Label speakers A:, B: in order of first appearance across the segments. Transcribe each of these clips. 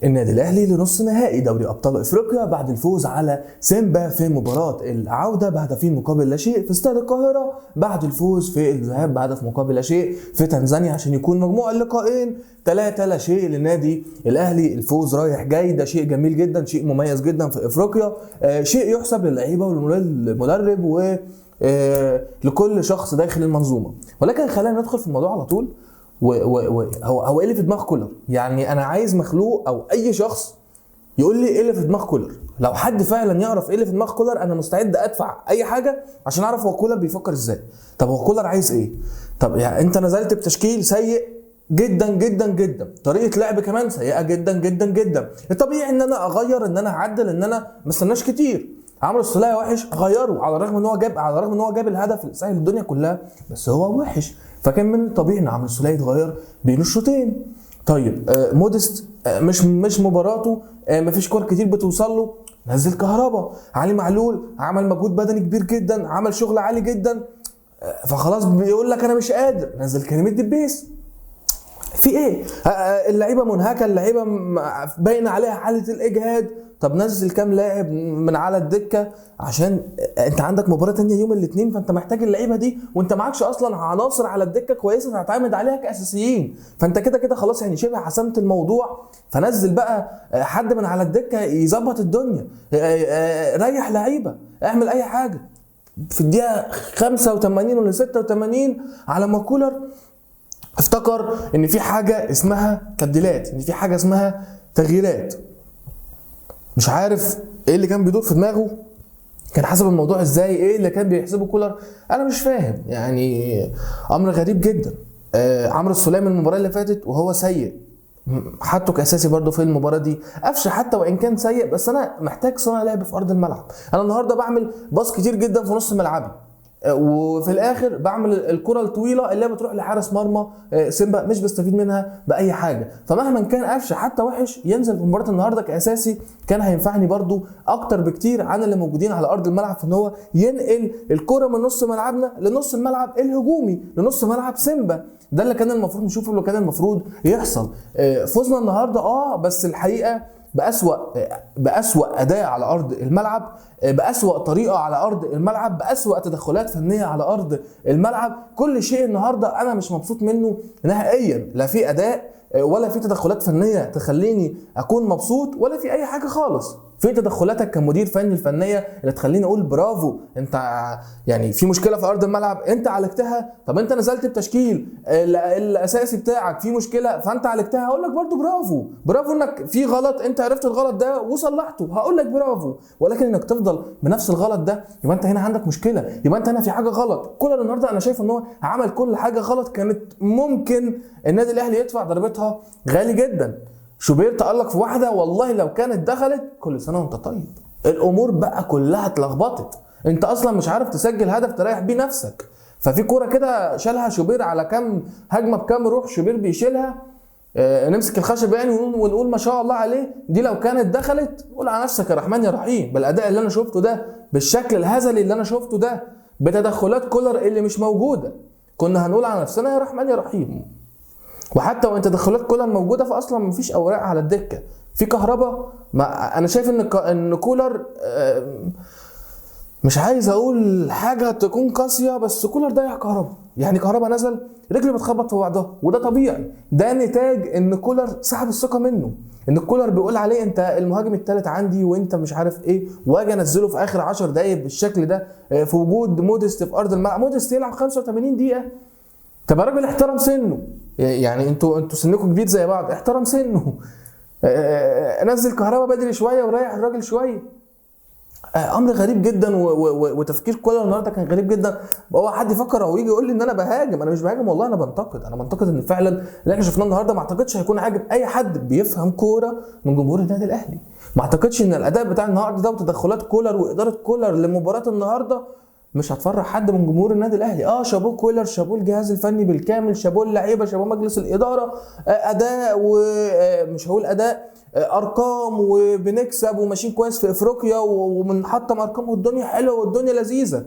A: النادي الاهلي لنص نهائي دوري ابطال افريقيا بعد الفوز على سيمبا في مباراه العوده بهدفين مقابل لا شيء في استاد القاهره، بعد الفوز في الذهاب بهدف مقابل لا شيء في تنزانيا، عشان يكون مجموع اللقاءين 3 لا شيء للنادي الاهلي. الفوز رايح جاي، ده شيء جميل جدا، شيء مميز جدا في افريقيا، شيء يحسب للعيبه والمدرب ولكل شخص داخل المنظومه. ولكن خلينا ندخل في الموضوع على طول. هو ايه اللي في دماغ كولر؟ يعني انا عايز مخلوق او اي شخص يقول لي ايه اللي في دماغ كولر. لو حد فعلا يعرف ايه اللي في دماغ كولر انا مستعد ادفع اي حاجه عشان اعرف هو كولر بيفكر ازاي. طب هو كولر عايز ايه؟ طب يعني انت نزلت بتشكيل سيء جدا جدا جدا، طريقه لعب كمان سيئه جدا جدا جدا. الطبيعي ان انا اغير، ان انا اعدل، ان انا ما استناش كتير. عمرو السولية وحش، غيره على الرغم ان هو جاب الهدف اللي سهل الدنيا كلها، بس هو وحش، فكان من الطبيعي ان عمرو السولية يتغير بين الشوطين. طيب موديست مش مباراته، مفيش كور كتير بتوصل له، نزل كهربا. علي معلول عمل مجهود بدني كبير جدا، عمل شغل عالي جدا، فخلاص بيقول لك انا مش قادر، نزل كريم الدبيس. في ايه؟ اللعيبه منهكه، اللعيبه باين عليها حاله الاجهاد. طب نزل كام لاعب من على الدكه عشان انت عندك مباراه ثانيه يوم الاثنين، فانت محتاج اللعيبه دي، وانت معكش اصلا عناصر على الدكه كويسه تعتمد عليها كاساسيين، فانت كده كده خلاص يعني شبه حسمت الموضوع. فنزل بقى حد من على الدكه يظبط الدنيا، ريح لعيبه، اعمل اي حاجه. في الدقيقه 85 ولا 86 على ما كولر افتكر ان في حاجه اسمها تبديلات، ان في حاجه اسمها تغييرات. مش عارف ايه اللي كان بيدور في دماغه، كان حسب الموضوع ازاي، ايه اللي كان بيحسبه كولر، انا مش فاهم. يعني امر غريب جدا. عمرو السولية من المباراه اللي فاتت وهو سيء، حطه كاساسي برضه في المباراه دي. قفشه حتى وان كان سيء، بس انا محتاج صانع لعب في ارض الملعب. انا النهارده بعمل باص كتير جدا في نص ملعبي، وفي الاخر بعمل الكره الطويله اللي بتروح لحارس مرمى سيمبا، مش بستفيد منها باي حاجه. فمهما كان قفشه حتى وحش، ينزل في مباراه النهارده كاساسي كان هينفعني برضو اكتر بكتير عن اللي موجودين على ارض الملعب، في ان هو ينقل الكره من نص ملعبنا لنص الملعب الهجومي، لنص ملعب سيمبا. ده اللي كان المفروض نشوفه، اللي كان المفروض يحصل. فوزنا النهارده بس الحقيقه بأسوأ أداء على أرض الملعب، بأسوأ طريقة على أرض الملعب، بأسوأ تدخلات فنية على أرض الملعب. كل شيء النهاردة أنا مش مبسوط منه نهائيا، لا في أداء ولا في تدخلات فنية تخليني أكون مبسوط، ولا في أي حاجة خالص. في تدخلاتك كمدير فني الفنيه اللي تخليني اقول برافو، انت يعني في مشكله في ارض الملعب انت عالجتها. طب انت نزلت بتشكيل الاساسي بتاعك في مشكله فانت عالجتها، هقول لك برضو برافو انك في غلط انت عرفت الغلط ده وصلحته، هقول لك برافو. ولكن انك تفضل بنفس الغلط ده، يبقى انت هنا عندك مشكله، يبقى انت هنا في حاجه غلط. كولر النهارده انا شايف ان هو عمل كل حاجه غلط، كانت ممكن النادي الاهلي يدفع ضربتها غالي جدا. شوبير تألق في واحدة، والله لو كانت دخلت كل سنة وانت طيب. الامور بقى كلها اتلخبطت، انت اصلا مش عارف تسجل هدف تريح بيه نفسك. ففي كورة كده شالها شوبير على كام هجمة بكام روح شوبير بيشيلها، نمسك الخشب يعني ونقول ما شاء الله عليه. دي لو كانت دخلت قول على نفسك يا رحمن يا رحيم. بالاداء اللي انا شفته ده، بالشكل الهزلي اللي انا شفته ده، بتدخلات كولر اللي مش موجودة، كنا هنقول على نفسنا يا رحمن يا رحيم. وحتى وان تدخلات كولر موجوده، فاصلا مفيش اوراق على الدكه. في كهربا، ما انا شايف ان كولر مش عايز اقول حاجه تكون قاسيه، بس كولر ضيع كهربا. يعني كهربا نزل رجله بتخبط في بعضها، وده طبيعي، ده نتاج ان كولر سحب الثقه منه، ان كولر بيقول عليه انت المهاجم الثالث عندي وانت مش عارف ايه، واجي انزله في اخر 10 دقائق بالشكل ده في وجود موديست في ارض الملعب. موديست يلعب 85 دقيقه. طب يا راجل احترم سنه، يعني انتوا سنكم كبير زي بعض، احترم سنه. نزل كهربا بدري شويه وريح الراجل شويه. امر غريب جدا، وتفكير كولر النهارده كان غريب جدا. هو حد يفكر او يجي يقول لي ان انا بهاجم؟ انا مش بهاجم والله، انا بنتقد ان فعلا اللي احنا شفناه النهارده ما اعتقدش هيكون عاجب اي حد بيفهم كوره من جمهور النادي الاهلي. ما اعتقدش ان الاداء بتاع النهارده ده وتدخلات كولر واداره كولر لمباراه النهارده مش هتفرح حد من جمهور النادي الاهلي. شابوه كولر، شابوه الجهاز الفني بالكامل، شابوه اللعيبه، شابوه مجلس الاداره. اداء، ومش هقول اداء، ارقام، وبنكسب وماشيين كويس في افريقيا وبنحطم ارقام والدنيا حلوه والدنيا لذيذه.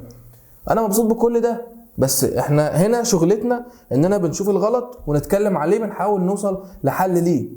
A: انا مبسوط بكل ده، بس احنا هنا شغلتنا اننا بنشوف الغلط ونتكلم عليه، بنحاول نوصل لحل ليه.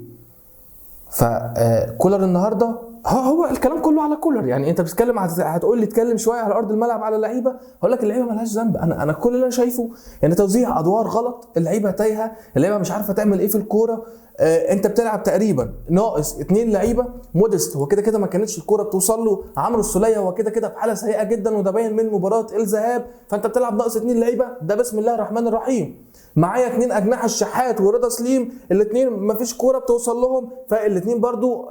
A: فكولر النهارده هو الكلام كله على كولر. يعني انت بتتكلم هتقول لي اتكلم شويه على ارض الملعب على اللعيبه، هقول لك اللعيبه مالهاش ذنب. انا كل اللي انا شايفه يعني توزيع ادوار غلط، اللعيبه تايهه، اللعيبه مش عارفه تعمل ايه في الكوره. انت بتلعب تقريبا ناقص 2 لعيبه. موديست هو كده كده ما كانتش الكوره بتوصل له، عمرو السوليه هو كده كده في حاله سيئه جدا وده باين من مباراه الذهاب، فانت بتلعب ناقص 2 لعيبه، ده بسم الله الرحمن الرحيم. معايا 2 اجنحه، الشحات ورضا سليم، الاثنين مفيش كوره بتوصل لهم، فالاثنين برضو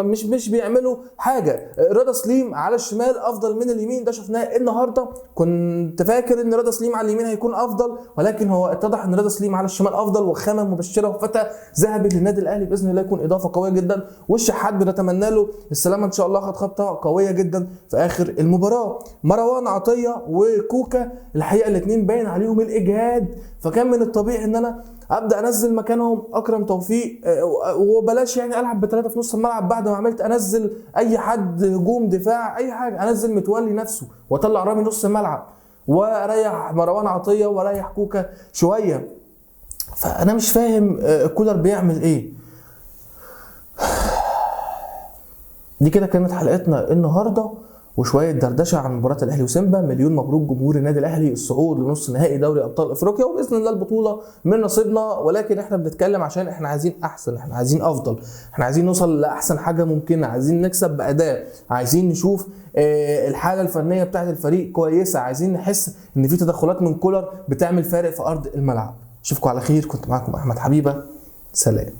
A: مش بيعملوا حاجه. رضا سليم على الشمال افضل من اليمين، ده شفناه النهارده. كنت فاكر ان رضا سليم على اليمين هيكون افضل، ولكن هو اتضح ان رضا سليم على الشمال افضل، وخامه مبشره وفتى ذهبي للنادي الاهلي باذن الله، يكون اضافه قويه جدا. والشحات بنتمنى له السلامه ان شاء الله، خد خبطه قويه جدا في اخر المباراه. مروان عطيه وكوكا الحقيقه الاثنين باين عليهم الاجهاد، فكان من الطبيعي ان انا ابدا انزل مكانهم اكرم توفيق، وبلاش يعني العب بثلاثه في نص الملعب بعد ما عملت انزل اي حد هجوم دفاع اي حاجه، انزل متولي نفسه واطلع رامي نص الملعب واريح مروان عطيه واريح كوكا شويه. فانا مش فاهم كولر بيعمل ايه. دي كده كانت حلقتنا النهارده، وشويه دردشه عن مباراه الاهلي وسيمبا. مليون مبروك جمهور النادي الاهلي الصعود لنص نهائي دوري ابطال افريقيا، وباذن الله البطوله من نصيبنا. ولكن احنا بنتكلم عشان احنا عايزين احسن، احنا عايزين افضل، احنا عايزين نوصل لاحسن حاجه ممكنه، عايزين نكسب باداء، عايزين نشوف الحاله الفنيه بتاعه الفريق كويسه، عايزين نحس ان في تدخلات من كولر بتعمل فارق في ارض الملعب. اشوفكم على خير، كنت معاكم احمد حبيبه، سلام.